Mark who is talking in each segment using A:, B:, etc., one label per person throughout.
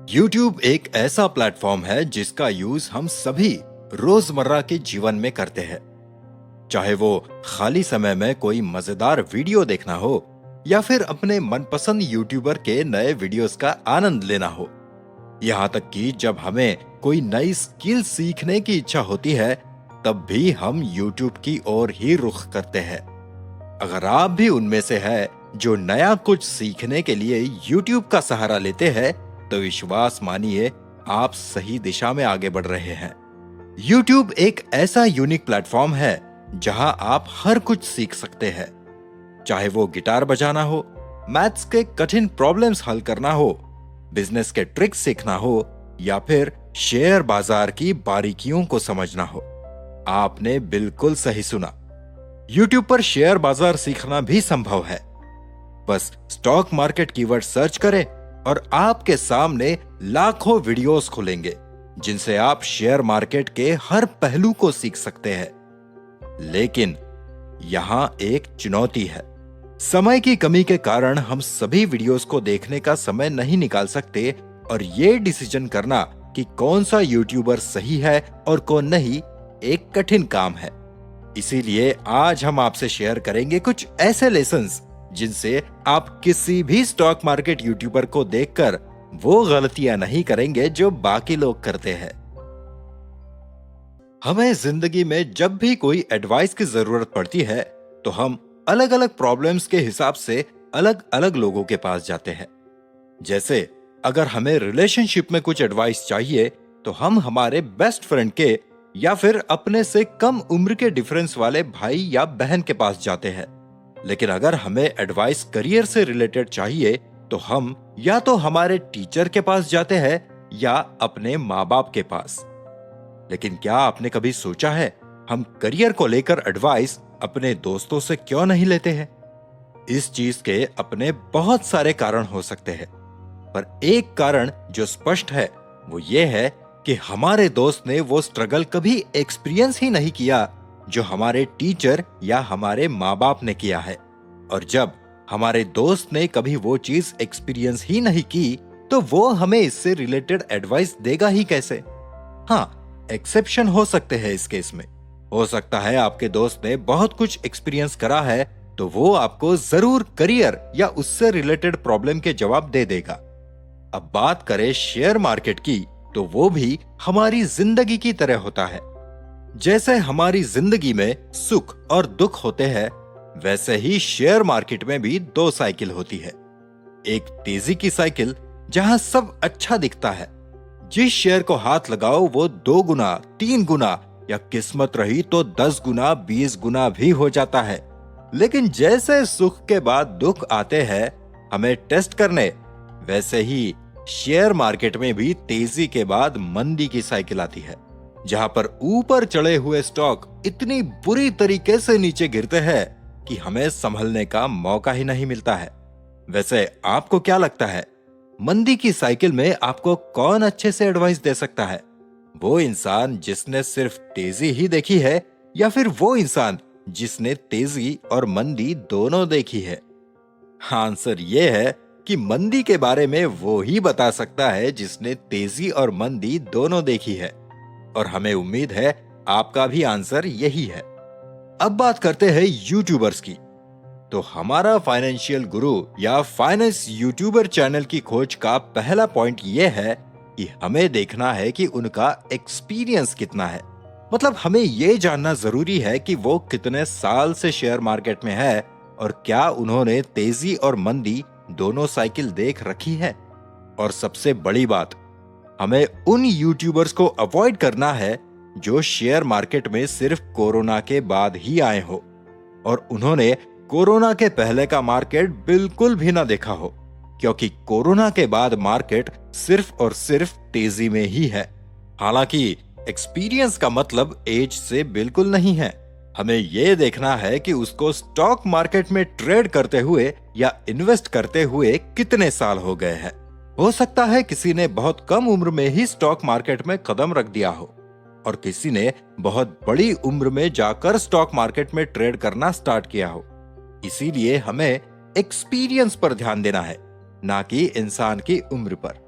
A: YouTube एक ऐसा platform है जिसका यूज हम सभी रोजमर्रा के जीवन में करते हैं। चाहे वो खाली समय में कोई मजेदार वीडियो देखना हो या फिर अपने मनपसंद यूट्यूबर के नए वीडियोस का आनंद लेना हो, यहाँ तक कि जब हमें कोई नई स्किल सीखने की इच्छा होती है तब भी हम YouTube की ओर ही रुख करते हैं। अगर आप भी उनमें से है जो नया कुछ सीखने के लिए YouTube का सहारा लेते हैं तो विश्वास मानिए आप सही दिशा में आगे बढ़ रहे हैं। YouTube एक ऐसा यूनिक प्लेटफॉर्म है जहां आप हर कुछ सीख सकते हैं, चाहे वो गिटार बजाना हो, मैथ्स के कठिन प्रॉब्लम्स हल करना हो, बिजनेस के ट्रिक्स सीखना हो या फिर शेयर बाजार की बारीकियों को समझना हो। आपने बिल्कुल सही सुना। YouTube पर शेयर बाजार सीखना भी संभव है। बस स्टॉक मार्केट कीवर्ड सर्च करें और आपके सामने लाखों वीडियोस खुलेंगे जिनसे आप शेयर मार्केट के हर पहलू को सीख सकते हैं। लेकिन यहां एक चुनौती है। समय की कमी के कारण हम सभी वीडियोस को देखने का समय नहीं निकाल सकते और ये डिसीजन करना कि कौन सा यूट्यूबर सही है और कौन नहीं एक कठिन काम है। इसीलिए आज हम आपसे शेयर करेंगे कुछ ऐसे लेसन्स जिनसे आप किसी भी स्टॉक मार्केट यूट्यूबर को देखकर वो गलतियां नहीं करेंगे जो बाकी लोग करते हैं। हमें जिंदगी में जब भी कोई एडवाइस की जरूरत पड़ती है तो हम अलग अलग प्रॉब्लम्स के हिसाब से अलग अलग लोगों के पास जाते हैं। जैसे अगर हमें रिलेशनशिप में कुछ एडवाइस चाहिए तो हम हमारे बेस्ट फ्रेंड के या फिर अपने से कम उम्र के डिफरेंस वाले भाई या बहन के पास जाते हैं। लेकिन अगर हमें एडवाइस करियर से रिलेटेड चाहिए तो हम या तो हमारे टीचर के पास जाते हैं या अपने माँ बाप के पास। लेकिन क्या आपने कभी सोचा है हम करियर को लेकर एडवाइस अपने दोस्तों से क्यों नहीं लेते हैं? इस चीज के अपने बहुत सारे कारण हो सकते हैं, पर एक कारण जो स्पष्ट है वो ये है कि हमारे दोस्त ने वो स्ट्रगल कभी एक्सपीरियंस ही नहीं किया जो हमारे टीचर या हमारे माँ बाप ने किया है। और जब हमारे दोस्त ने कभी वो चीज एक्सपीरियंस ही नहीं की तो वो हमें इससे रिलेटेड एडवाइस देगा ही कैसे? हाँ, एक्सेप्शन हो सकते हैं इस केस में। हो सकता है आपके दोस्त ने बहुत कुछ एक्सपीरियंस करा है तो वो आपको जरूर करियर या उससे रिलेटेड प्रॉब्लम के जवाब दे देगा। अब बात करें शेयर मार्केट की तो वो भी हमारी जिंदगी की तरह होता है। जैसे हमारी जिंदगी में सुख और दुख होते हैं वैसे ही शेयर मार्केट में भी दो साइकिल होती है। एक तेजी की साइकिल जहां सब अच्छा दिखता है, जिस शेयर को हाथ लगाओ वो 2 गुना 3 गुना या किस्मत रही तो 10 गुना 20 गुना भी हो जाता है। लेकिन जैसे सुख के बाद दुख आते हैं हमें टेस्ट करने, वैसे ही शेयर मार्केट में भी तेजी के बाद मंदी की साइकिल आती है, जहां पर ऊपर चढ़े हुए स्टॉक इतनी बुरी तरीके से नीचे गिरते हैं कि हमें संभलने का मौका ही नहीं मिलता है। वैसे आपको क्या लगता है, मंदी की साइकिल में आपको कौन अच्छे से एडवाइस दे सकता है? वो इंसान जिसने सिर्फ तेजी ही देखी है या फिर वो इंसान जिसने तेजी और मंदी दोनों देखी है? आंसर ये है कि मंदी के बारे में वो ही बता सकता है जिसने तेजी और मंदी दोनों देखी है। और हमें उम्मीद है आपका भी आंसर यही है। अब बात करते हैं यूट्यूबर्स की। तो हमारा फाइनेंशियल गुरु या फाइनेंस यूट्यूबर चैनल की खोज का पहला पॉइंट यह है कि हमें देखना है कि उनका एक्सपीरियंस कितना है। मतलब हमें यह जानना जरूरी है कि वो कितने साल से शेयर मार्केट में है और क्या उन्होंने तेजी और मंदी दोनों साइकिल देख रखी है। और सबसे बड़ी बात, हमें उन यूट्यूबर्स को अवॉइड करना है जो शेयर मार्केट में सिर्फ कोरोना के बाद ही आए हो और उन्होंने कोरोना के पहले का मार्केट बिल्कुल भी ना देखा हो, क्योंकि कोरोना के बाद मार्केट सिर्फ और सिर्फ तेजी में ही है। हालांकि एक्सपीरियंस का मतलब एज से बिल्कुल नहीं है। हमें यह देखना है कि उसको स्टॉक मार्केट में ट्रेड करते हुए या इन्वेस्ट करते हुए कितने साल हो गए हैं। हो सकता है किसी ने बहुत कम उम्र में ही स्टॉक मार्केट में कदम रख दिया हो और किसी ने बहुत बड़ी उम्र में जाकर स्टॉक मार्केट में ट्रेड करना स्टार्ट किया हो। इसीलिए हमें एक्सपीरियंस पर ध्यान देना है, ना कि इंसान की उम्र पर।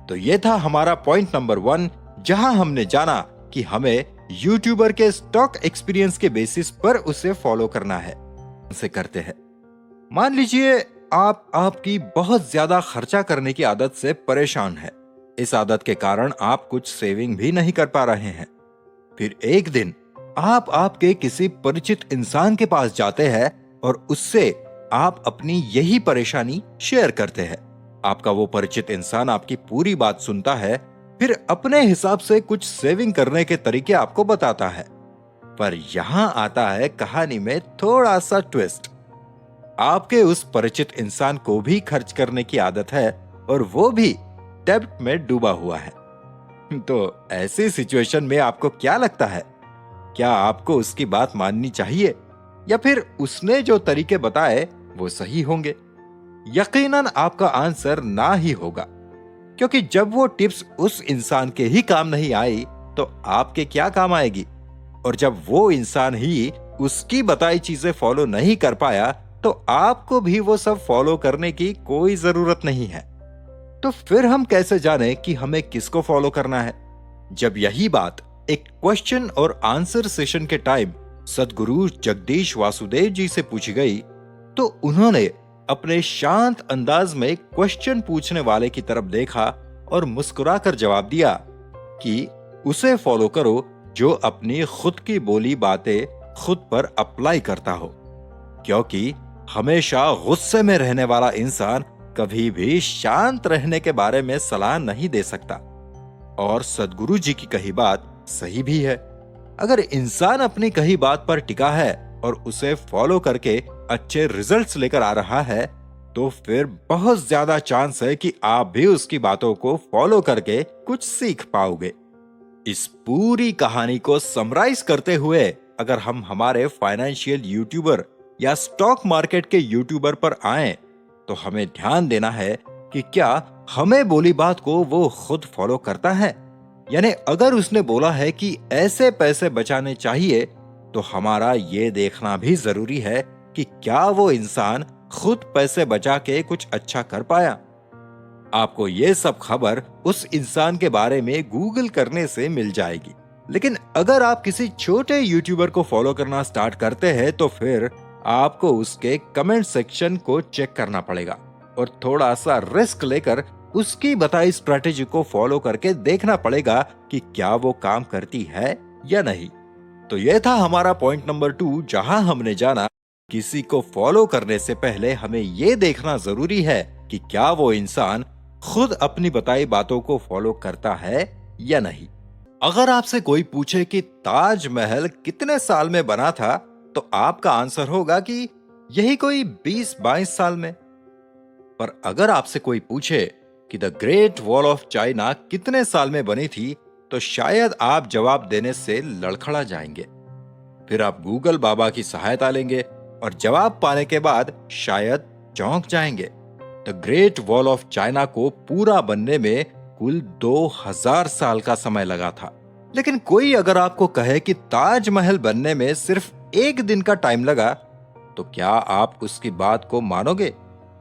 A: तो ये था हमारा पॉइंट नंबर 1, जहां हमने जाना कि हमें यूट्यूबर के स्टॉक एक्सपीरियंस के बेसिस पर उसे फॉलो करना है। उसे करते हैं। मान लीजिए आप आपकी बहुत ज्यादा खर्चा करने की आदत से परेशान है। इस आदत के कारण आप कुछ सेविंग भी नहीं कर पा रहे हैं। फिर एक दिन आप आपके किसी परिचित इंसान के पास जाते हैं और उससे आप अपनी यही परेशानी शेयर करते हैं। आपका वो परिचित इंसान आपकी पूरी बात सुनता है, फिर अपने हिसाब से कुछ सेविंग करने के तरीके आपको बताता है। पर यहां आता है कहानी में थोड़ा सा ट्विस्ट। आपके उस परिचित इंसान को भी खर्च करने की आदत है और वो भी डेब्ट में डूबा हुआ है। तो ऐसी सिचुएशन में आपको क्या लगता है? क्या आपको उसकी बात माननी चाहिए या फिर उसने जो तरीके बताए वो सही होंगे? यकीनन आपका आंसर ना ही होगा, क्योंकि जब वो टिप्स उस इंसान के ही काम नहीं आई तो आपके क्या काम आएगी? और जब वो इंसान ही उसकी बताई चीजें फॉलो नहीं कर पाया तो आपको भी वो सब फॉलो करने की कोई जरूरत नहीं है। तो फिर हम कैसे जाने कि हमें किसको फॉलो करना है? जब यही बात एक क्वेश्चन और आंसर सेशन के टाइम सदगुरु जगदीश वासुदेव जी से पूछी गई, तो उन्होंने अपने शांत अंदाज में क्वेश्चन पूछने वाले की तरफ देखा और मुस्कुराकर जवाब दिया कि उसे फॉलो करो जो अपनी खुद की बोली बातें खुद पर अप्लाई करता हो, क्योंकि हमेशा गुस्से में रहने वाला इंसान कभी भी शांत रहने के बारे में सलाह नहीं दे सकता। और सदगुरु जी की कही बात सही भी है। अगर इंसान अपनी कही बात पर टिका है और उसे फॉलो करके अच्छे रिजल्ट्स लेकर आ रहा है, तो फिर बहुत ज्यादा चांस है कि आप भी उसकी बातों को फॉलो करके कुछ सीख पाओगे। इस पूरी कहानी को समराइज करते हुए अगर हम हमारे फाइनेंशियल यूट्यूबर या स्टॉक मार्केट के यूट्यूबर पर आएं, तो हमें ध्यान देना है कि क्या हमें बोली बात को वो खुद फॉलो करता है। यानी अगर उसने बोला है कि ऐसे पैसे बचाने चाहिए, तो हमारा ये देखना भी जरूरी है कि क्या वो इंसान खुद पैसे बचा के कुछ अच्छा कर पाया। आपको ये सब खबर उस इंसान के बारे में गूगल करने से मिल जाएगी। लेकिन अगर आप किसी छोटे यूट्यूबर को फॉलो करना स्टार्ट करते हैं, तो फिर आपको उसके कमेंट सेक्शन को चेक करना पड़ेगा और थोड़ा सा रिस्क लेकर उसकी बताई स्ट्रेटेजी को फॉलो करके देखना पड़ेगा कि क्या वो काम करती है या नहीं। तो यह था हमारा पॉइंट नंबर 2, जहां हमने जाना किसी को फॉलो करने से पहले हमें यह देखना जरूरी है कि क्या वो इंसान खुद अपनी बताई बातों को फॉलो करता है या नहीं। अगर आपसे कोई पूछे कि ताजमहल कितने साल में बना था, तो आपका आंसर होगा कि यही कोई 20-22 साल में। पर अगर आपसे कोई पूछे कि the great wall of China कितने साल में बनी थी, तो शायद आप जवाब देने से लड़खड़ा जाएंगे। फिर आप गूगल बाबा की सहायता लेंगे और जवाब पाने के बाद शायद चौंक जाएंगे। The great wall of China को पूरा बनने में कुल 2000 साल का समय लगा था। लेकिन कोई अगर आपको कहे कि ताजमहल बनने में सिर्फ 1 दिन का टाइम लगा, तो क्या आप उसकी बात को मानोगे?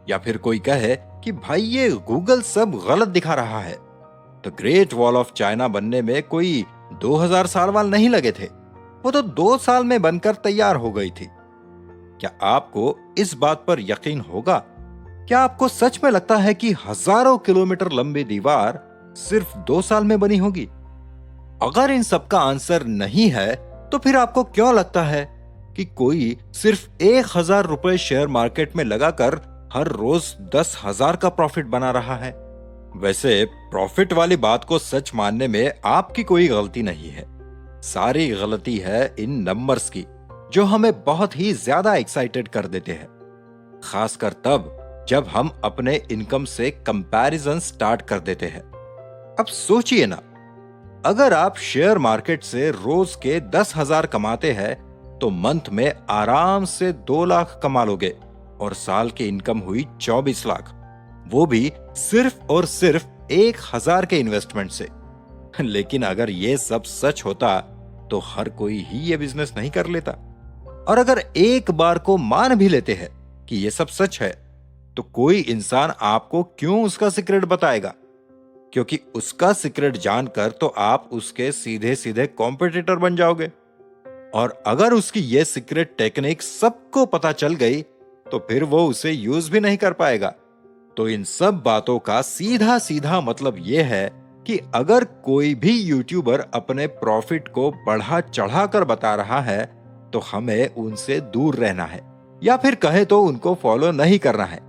A: या फिर कोई कहे कि भाई ये गूगल सब गलत दिखा रहा है, तो ग्रेट वॉल ऑफ चाइना बनने में कोई 2000 साल वाल नहीं लगे थे, वो तो 2 साल में बनकर तैयार हो गई थी। क्या आपको इस बात पर यकीन होगा? क्या आपको सच में लगता है कि हजारों किलोमीटर लंबी दीवार सिर्फ 2 साल में बनी होगी? अगर इन सब का आंसर नहीं है, तो फिर आपको क्यों लगता है कि कोई सिर्फ 1000 रुपए शेयर मार्केट में लगाकर हर रोज 10,000 का प्रॉफिट बना रहा है? वैसे प्रॉफिट वाली बात को सच मानने में आपकी कोई गलती नहीं है। सारी गलती है इन नंबर्स की, जो हमें बहुत ही ज्यादा एक्साइटेड कर देते हैं, खासकर तब जब हम अपने इनकम से कंपैरिजन स्टार्ट कर देते हैं। अब सोचिए ना, अगर आप शेयर मार्केट से रोज के 10,000 कमाते हैं, तो मंथ में आराम से 2 लाख कमा लोगे और साल की इनकम हुई 24 लाख, वो भी सिर्फ और सिर्फ 1000 के इन्वेस्टमेंट से। लेकिन अगर ये सब सच होता तो हर कोई ही ये बिजनेस नहीं कर लेता। और अगर एक बार को मान भी लेते हैं कि ये सब सच है, तो कोई इंसान आपको क्यों उसका सीक्रेट बताएगा? क्योंकि उसका सीक्रेट जानकर तो आप उसके सीधे सीधे कॉम्पिटिटर बन जाओगे। और अगर उसकी ये सीक्रेट टेक्निक सबको पता चल गई तो फिर वो उसे यूज भी नहीं कर पाएगा। तो इन सब बातों का सीधा सीधा मतलब ये है कि अगर कोई भी यूट्यूबर अपने प्रॉफिट को बढ़ा चढ़ा कर बता रहा है तो हमें उनसे दूर रहना है, या फिर कहे तो उनको फॉलो नहीं करना है,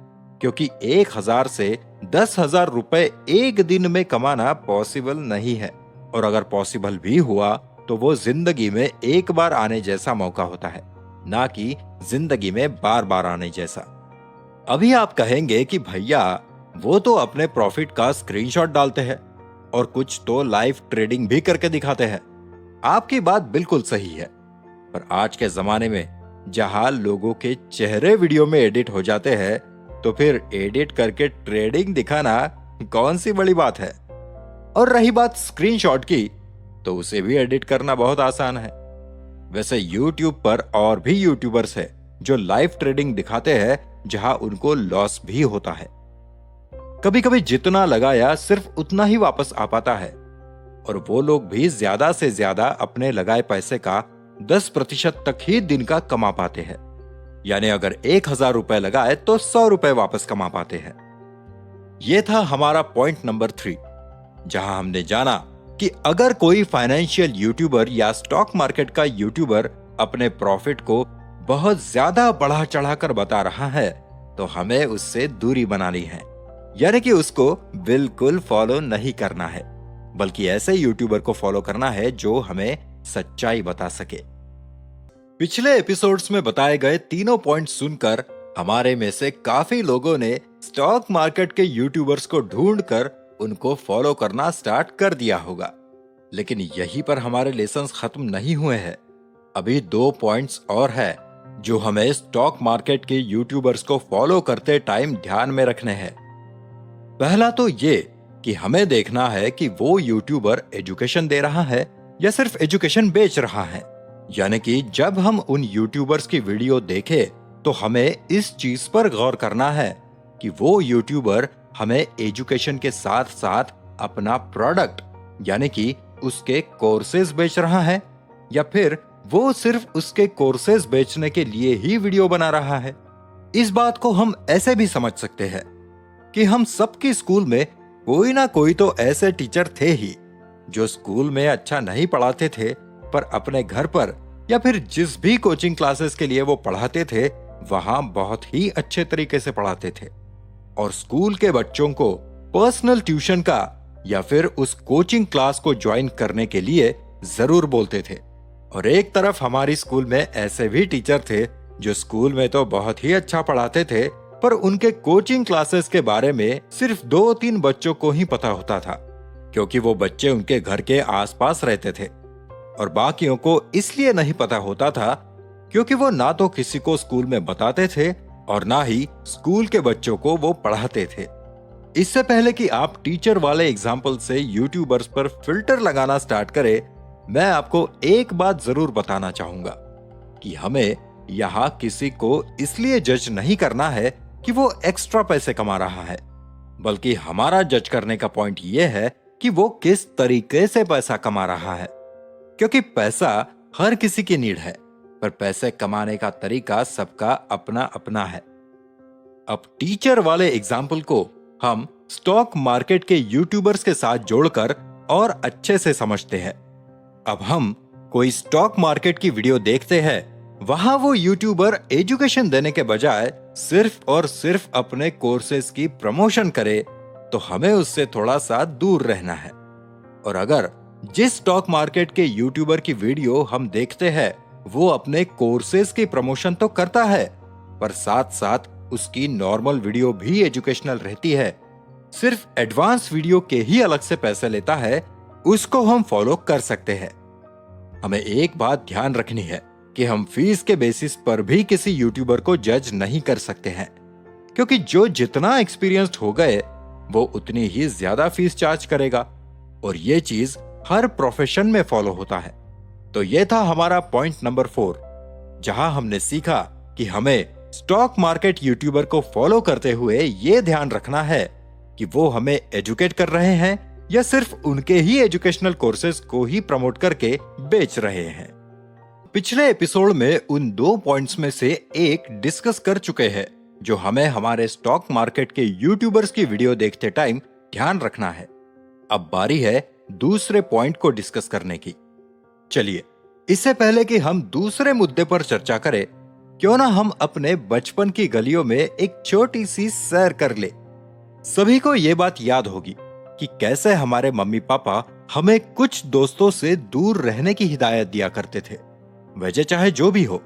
A: क्योंकि 1000 से 10,000 रुपए एक दिन में कमाना पॉसिबल नहीं है। और अगर पॉसिबल भी हुआ तो वो जिंदगी में एक बार आने जैसा मौका होता है, ना कि जिंदगी में बार बार आने जैसा। अभी आप कहेंगे कि भैया वो तो अपने प्रॉफिट का स्क्रीनशॉट डालते हैं और कुछ तो लाइव ट्रेडिंग भी करके दिखाते हैं। आपकी बात बिल्कुल सही है, पर आज के जमाने में जहां लोगों के चेहरे वीडियो में एडिट हो जाते हैं, तो फिर एडिट करके ट्रेडिंग दिखाना कौन सी बड़ी बात है। और रही बात स्क्रीनशॉट की, तो उसे भी एडिट करना बहुत आसान है। वैसे YouTube पर और भी यूट्यूबर्स हैं जो लाइव ट्रेडिंग दिखाते हैं जहां उनको लॉस भी होता है। कभी कभी जितना लगाया सिर्फ उतना ही वापस आ पाता है, और वो लोग भी ज्यादा से ज्यादा अपने लगाए पैसे का 10% तक ही दिन का कमा पाते हैं। यानी अगर 1000 रुपए लगाए तो 100 रुपए वापस कमा पाते हैं। यह था हमारा पॉइंट नंबर 3, जहां हमने जाना कि अगर कोई फाइनेंशियल यूट्यूबर या स्टॉक मार्केट का यूट्यूबर अपने प्रॉफिट को बहुत ज्यादा बढ़ा चढ़ाकर बता रहा है तो हमें उससे दूरी बनानी है, यानी कि उसको बिल्कुल फॉलो नहीं करना है, बल्कि ऐसे यूट्यूबर को फॉलो करना है जो हमें सच्चाई बता सके। पिछले एपिसोड्स में बताए गए तीनों पॉइंट सुनकर हमारे में से काफी लोगों ने स्टॉक मार्केट के यूट्यूबर्स को ढूंढकर उनको फॉलो करना स्टार्ट कर दिया होगा। लेकिन यहीं पर हमारे लेसन्स खत्म नहीं हुए हैं। अभी 2 पॉइंट्स और है जो हमें स्टॉक मार्केट के यूट्यूबर्स को फॉलो करते टाइम ध्यान में रखने हैं। पहला तो ये कि हमें देखना है कि वो यूट्यूबर एजुकेशन दे रहा है या सिर्फ एजुकेशन बेच रहा है। यानी कि जब हम उन यूट्यूबर्स की वीडियो देखें तो हमें इस चीज पर गौर करना है कि वो यूट्यूबर हमें एजुकेशन के साथ साथ अपना प्रोडक्ट यानी कि उसके कोर्सेज बेच रहा है, या फिर वो सिर्फ उसके कोर्सेज बेचने के लिए ही वीडियो बना रहा है। इस बात को हम ऐसे भी समझ सकते हैं कि हम सबके स्कूल में कोई ना कोई तो ऐसे टीचर थे ही जो स्कूल में अच्छा नहीं पढ़ाते थे, पर अपने घर पर या फिर जिस भी कोचिंग क्लासेस के लिए वो पढ़ाते थे वहां बहुत ही अच्छे तरीके से पढ़ाते थे, और स्कूल के बच्चों को पर्सनल ट्यूशन का या फिर उस कोचिंग क्लास को ज्वाइन करने के लिए जरूर बोलते थे। और एक तरफ हमारी स्कूल में ऐसे भी टीचर थे जो स्कूल में तो बहुत ही अच्छा पढ़ाते थे, पर उनके कोचिंग क्लासेस के बारे में सिर्फ 2-3 बच्चों को ही पता होता था, क्योंकि वो बच्चे उनके घर के आसपास रहते थे, और बाकियों को इसलिए नहीं पता होता था क्योंकि वो ना तो किसी को स्कूल में बताते थे और ना ही स्कूल के बच्चों को वो पढ़ाते थे। इससे पहले कि आप टीचर वाले एग्जाम्पल से यूट्यूबर्स पर फिल्टर लगाना स्टार्ट करें, मैं आपको एक बात जरूर बताना चाहूंगा कि हमें यहाँ किसी को इसलिए जज नहीं करना है कि वो एक्स्ट्रा पैसे कमा रहा है, बल्कि हमारा जज करने का पॉइंट ये है कि वो किस तरीके से पैसा कमा रहा है। क्योंकि पैसा हर किसी की नीड है, पर पैसे कमाने का तरीका सबका अपना अपना है। अब टीचर वाले एग्जाम्पल को हम स्टॉक मार्केट के यूट्यूबर्स के साथ जोड़कर और अच्छे से समझते हैं। अब हम कोई स्टॉक मार्केट की वीडियो देखते हैं, वहां वो यूट्यूबर एजुकेशन देने के बजाय सिर्फ और सिर्फ अपने कोर्सेज की प्रमोशन करे, तो हमें उससे थोड़ा सा दूर रहना है। और अगर जिस स्टॉक मार्केट के यूट्यूबर की वीडियो हम देखते हैं वो अपने कोर्सेज की प्रमोशन तो करता है, पर साथ साथ उसकी नॉर्मल वीडियो भी एजुकेशनल रहती है, सिर्फ एडवांस वीडियो के ही अलग से पैसे लेता है, उसको हम फॉलो कर सकते हैं। हमें एक बात ध्यान रखनी है कि हम फीस के बेसिस पर भी किसी यूट्यूबर को जज नहीं कर सकते हैं, क्योंकि जो जितना एक्सपीरियंस्ड हो गए वो उतनी ही ज्यादा फीस चार्ज करेगा, और ये चीज हर प्रोफेशन में फॉलो होता है। तो ये था हमारा पॉइंट नंबर 4, जहां हमने सीखा कि हमें स्टॉक मार्केट यूट्यूबर को फॉलो करते हुए ये ध्यान रखना है कि वो हमें एजुकेट कर रहे हैं या सिर्फ उनके ही एजुकेशनल कोर्सेज को ही प्रमोट करके बेच रहे हैं। पिछले एपिसोड में उन 2 पॉइंट्स में से एक डिस्कस कर चुके हैं जो हमें हमारे स्टॉक मार्केट के यूट्यूबर्स की वीडियो देखते टाइम ध्यान रखना है। अब बारी है दूसरे पॉइंट को डिस्कस करने की। चलिए, इससे पहले कि हम दूसरे मुद्दे पर चर्चा करें, क्यों ना हम अपने बचपन की गलियों में एक छोटी सी सैर कर ले। सभी को ये बात याद होगी कि कैसे हमारे मम्मी पापा हमें कुछ दोस्तों से दूर रहने की हिदायत दिया करते थे, वजह चाहे जो भी हो,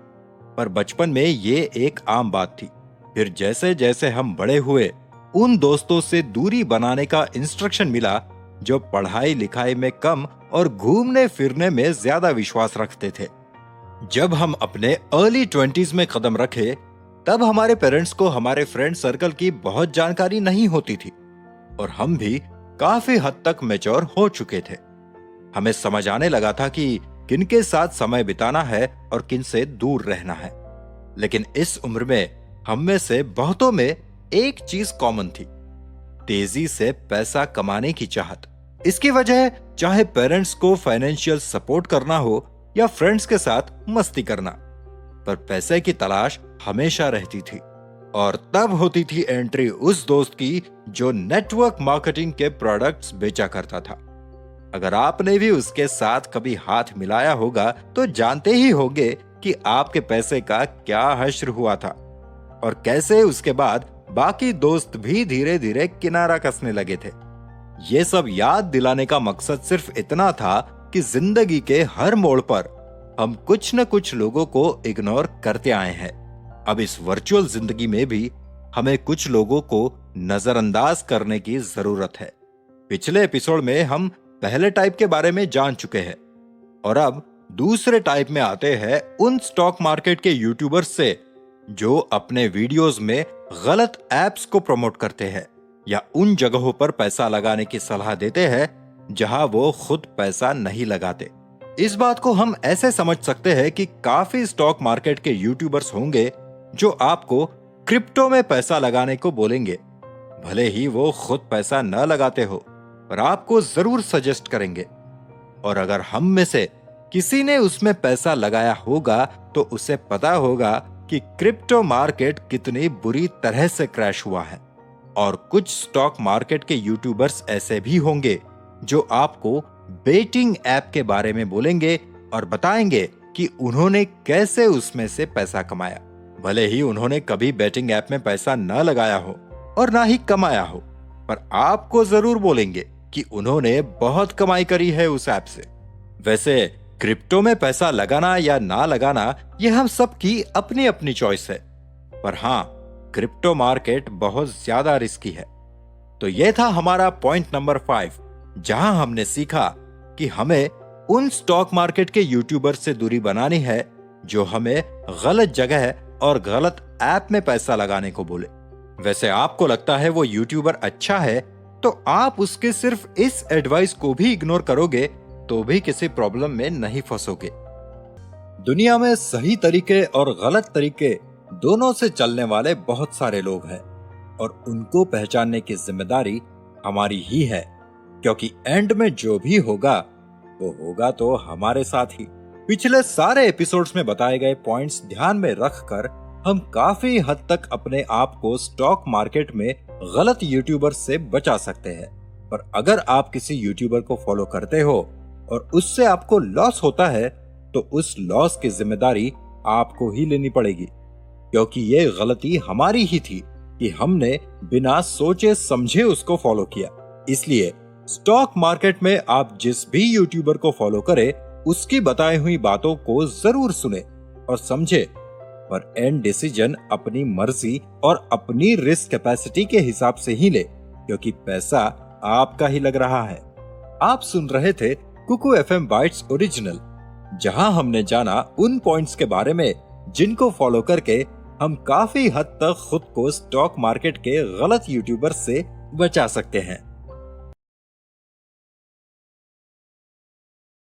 A: पर बचपन में ये एक आम बात थी। फिर जैसे जैसे हम बड़े हुए, उन दोस्तों से दूरी बनाने का इंस्ट्रक्शन मिला जो पढ़ाई लिखाई में कम और घूमने फिरने में ज्यादा विश्वास रखते थे। जब हम अपने अर्ली 20s में कदम रखे, तब हमारे पेरेंट्स को हमारे फ्रेंड सर्कल की बहुत जानकारी नहीं होती थी और हम भी काफी हद तक मैच्योर हो चुके थे। हमें समझ आने लगा था कि किनके साथ समय बिताना है और किन से दूर रहना है। लेकिन इस उम्र में हम में से बहुतों में एक चीज कॉमन थी, तेजी से पैसा कमाने की चाहत। इसकी वजह चाहे पेरेंट्स को फाइनेंशियल सपोर्ट करना हो या फ्रेंड्स के साथ मस्ती करना, पर पैसे की तलाश हमेशा रहती थी। और तब होती थी एंट्री उस दोस्त की जो नेटवर्क मार्केटिंग के प्रोडक्ट्स बेचा करता था। अगर आपने भी उसके साथ कभी हाथ मिलाया होगा तो जानते ही होंगे कि आपके पैसे का क्या हश्र हुआ था और कैसे उसके बाद बाकी दोस्त भी धीरे धीरे किनारा कसने लगे थे। ये सब याद दिलाने का मकसद सिर्फ इतना था कि जिंदगी के हर मोड़ पर हम कुछ न कुछ लोगों को इग्नोर करते आए हैं। अब इस वर्चुअल जिंदगी में भी हमें कुछ लोगों को नजरअंदाज करने की जरूरत है। पिछले एपिसोड में हम पहले टाइप के बारे में जान चुके हैं और अब दूसरे टाइप में आते हैं उन स्टॉक मार्केट के यूट्यूबर्स से जो अपने वीडियोस में गलत एप्स को प्रमोट करते हैं या उन जगहों पर पैसा लगाने की सलाह देते हैं जहां वो खुद पैसा नहीं लगाते। इस बात को हम ऐसे समझ सकते हैं कि काफी स्टॉक मार्केट के यूट्यूबर्स होंगे जो आपको क्रिप्टो में पैसा लगाने को बोलेंगे, भले ही वो खुद पैसा न लगाते हो, पर आपको जरूर सजेस्ट करेंगे। और अगर हम में से किसी ने उसमें पैसा लगाया होगा तो उसे पता होगा कि क्रिप्टो मार्केट कितनी बुरी तरह से क्रैश हुआ है। और कुछ स्टॉक मार्केट के यूट्यूबर्स ऐसे भी होंगे जो आपको बेटिंग ऐप के बारे में बोलेंगे और बताएंगे कि उन्होंने कैसे उसमें से पैसा कमाया, भले ही उन्होंने कभी बेटिंग ऐप में पैसा न लगाया हो और ना ही कमाया हो, पर आपको जरूर बोलेंगे कि उन्होंने बहुत कमाई करी है उस ऐप से। वैसे क्रिप्टो में पैसा लगाना या ना लगाना ये हम सबकी अपनी अपनी चॉइस है, पर हाँ, क्रिप्टो मार्केट बहुत ज्यादा रिस्की है। तो यह था हमारा पॉइंट नंबर 5, जहां हमने सीखा कि हमें उन स्टॉक मार्केट के यूट्यूबर से दूरी बनानी है जो हमें गलत जगह और गलत ऐप में पैसा लगाने को बोले। वैसे आपको लगता है वो यूट्यूबर अच्छा है तो आप उसके सिर्फ इस एडवाइस को भी इग्नोर करोगे तो भी किसी प्रॉब्लम में नहीं फंसोगे। दुनिया में सही तरीके और गलत तरीके दोनों से चलने वाले बहुत सारे लोग हैं और उनको पहचानने की जिम्मेदारी हमारी ही है, क्योंकि एंड में जो भी होगा वो होगा तो हमारे साथ ही। पिछले सारे एपिसोड्स में बताए गए पॉइंट्स ध्यान में रखकर हम काफी हद तक अपने आप को स्टॉक मार्केट में गलत यूट्यूबर से बचा सकते हैं। पर अगर आप किसी यूट्यूबर को फॉलो करते हो और उससे आपको लॉस होता है तो उस लॉस की जिम्मेदारी आपको ही लेनी पड़ेगी, क्योंकि ये गलती हमारी ही थी कि हमने बिना सोचे समझे उसको फॉलो किया। इसलिए स्टॉक मार्केट में आप जिस भी यूट्यूबर को फॉलो करें उसकी बताई हुई बातों को जरूर सुने और समझे, पर एंड डिसीजन अपनी मर्जी और अपनी रिस्क कैपेसिटी के हिसाब से ही ले, क्योंकि पैसा आपका ही लग रहा है। आप सुन रहे थे कुकू FM बाइट्स ओरिजिनल, जहां हमने जाना उन पॉइंट्स के बारे में जिनको फॉलो करके हम काफी हद तक खुद को स्टॉक मार्केट के गलत यूट्यूबर से बचा सकते हैं।